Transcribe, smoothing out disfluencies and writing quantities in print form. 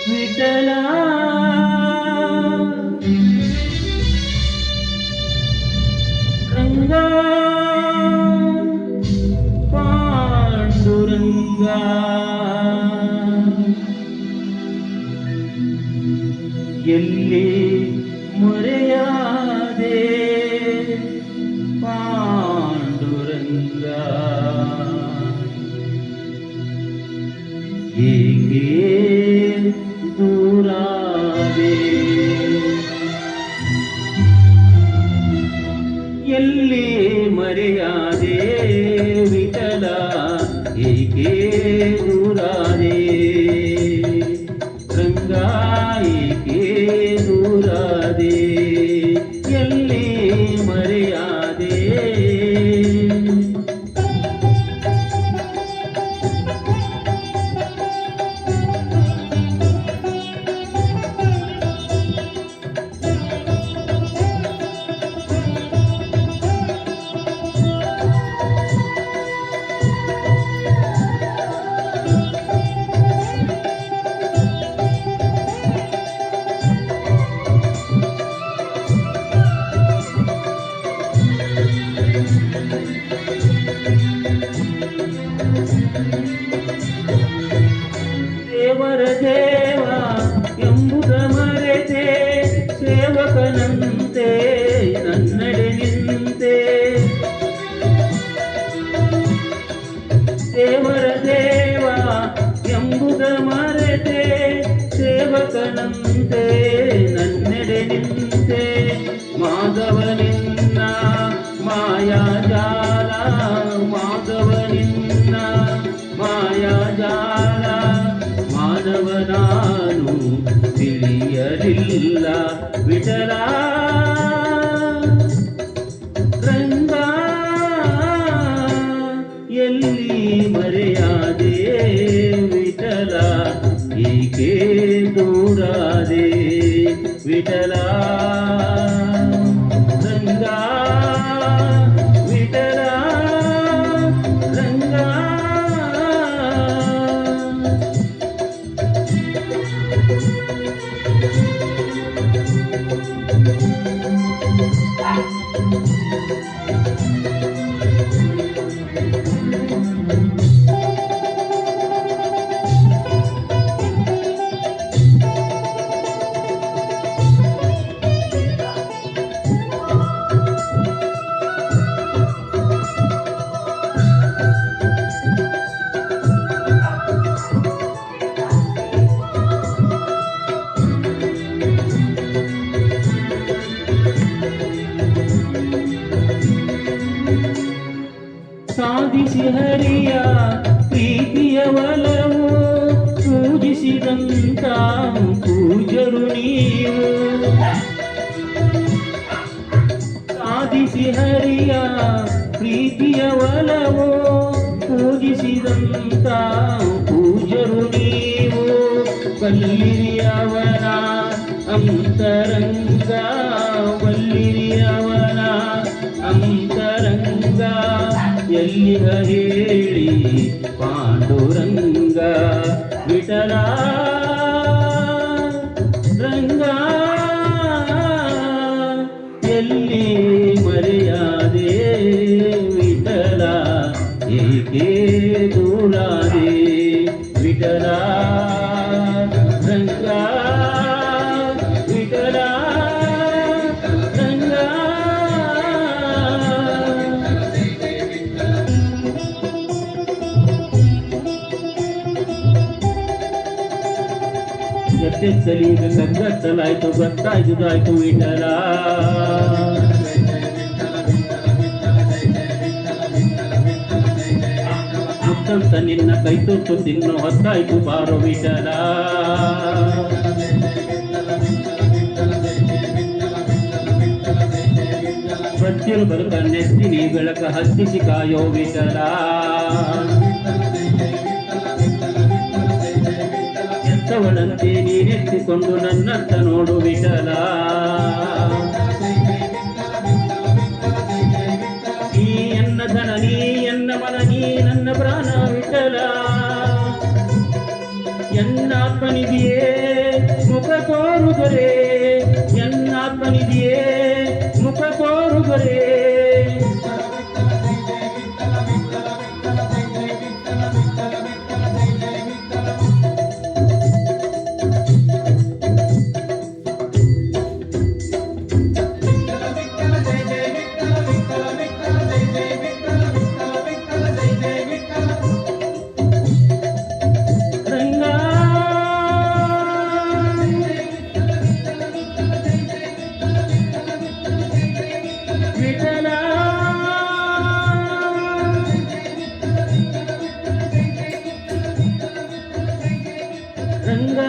ವಿಠಲ ರಂಗ ಪಾಂಡುರಂಗ ಎಲ್ಲಿ ಮೊರೆಯಾದೆ ಪಾಂಡುರಂಗ ಏಕೆ ದೂರಾದೆ ಎಲ್ಲಿ ಮರೆಯಾದೆ ವಿಠಲ ಏಕೆ ದೂರಾದೆ ರಂಗ ಏಕೆ ದೂರಾದೆ ಎಲ್ಲಿ ಮರೆಯಾದೆ ದೇವರ ದೇವ ಎಂಬುದ ಮರೆತೆ ಸೇವಕನಂತೆ ನನ್ನಡೆ ನಿಂತೆ ದೇವರ ದೇವ ಎಂಬುದ ಮರೆತೆ ಸೇವಕನಂತೆ ನನ್ನೆಡೆ ನಿಂತೆ ಮಾಧವನಿನ್ನ ಮಾಯಾಜಾಲ ಮಾಧವನಿನ್ನ ಮಾಯಾಜಾಲ ಮಾನವನಾನು ತಿಳಿಯಲಿಲ್ಲ ವಿಠಲ ರಂಗ ಎಲ್ಲಿ ಮರೆಯಾದೆ ವಿಠಲ ಏಕೆ ದೂರಾದೆ ವಿಠಲ ರಂಗ ವಿಠಲ ರಂಗ ಸಾಧಿಸಿ ಹರಿಯ ಪ್ರೀತಿಯ ಒಲವು ಪೂಜಿಸಿದಂತ ಪೂಜರು ನೀವು ಸಾಧಿಸಿ ಹರಿಯ ಪ್ರೀತಿಯ ಒಲವು ಪೂಜಿಸಿದಂತ ಪೂಜರು ನೀವು ಬಲ್ಲಿರಿಯವನ ಅಂತರಂಗ ಬಲ್ಲಿರಿಯವನ ಅಂತರಂಗ ಎಲ್ಲಿಗ ಹೇಳಿ ಪಾಂಡುರಂಗ ವಿಠಲ ರಂಗ ಎಲ್ಲಿ ಮರೆಯಾದೆ ವಿಠಲ ಏಕೆ ದೂರಾದೆ ವಿಠಲ ರಂಗ ವಿಠಲ ರಂಗ ಎತ್ತೆತ್ತಲೀಗ ಕಗ್ಗತ್ತಲಾಯ್ತು ಗೊತ್ತಾಯ್ತುದಾಯ್ತು ವಿಠಲ ಮುತ್ತಂತ ನಿನ್ನ ಕೈ ತೊಟ್ಟು ತಿನ್ನು ಹೊತ್ತಾಯ್ತು ಬಾರೋ ವಿಠಲ ಪ್ರತ್ಯರು ಬರುತ್ತ ನೆತ್ತಿನಿ ಬೆಳಕ ಹತ್ತಿಸಿ ಕಾಯೋ ವಿಠಲ ಎತ್ತವಳಂತೆ ನೀನೆತ್ತಿಕೊಂಡು ನನ್ನತ್ತ ನೋಡು ವಿಠಲ ನೀ ಎನ್ನ ಧನ ನೀ ಎನ್ನ ಮನ ನೀ ನನ್ನ ಪ್ರಾಣ ವಿಠಲ ಎನ್ನಾತ್ಮನಿದೆಯೇ ಮುಖ ತೋರುದರೆ ಎನ್ನಾತ್ಮನಿದೆಯೇ ಮುಖ ತೋರುದರೆ ರಂಗ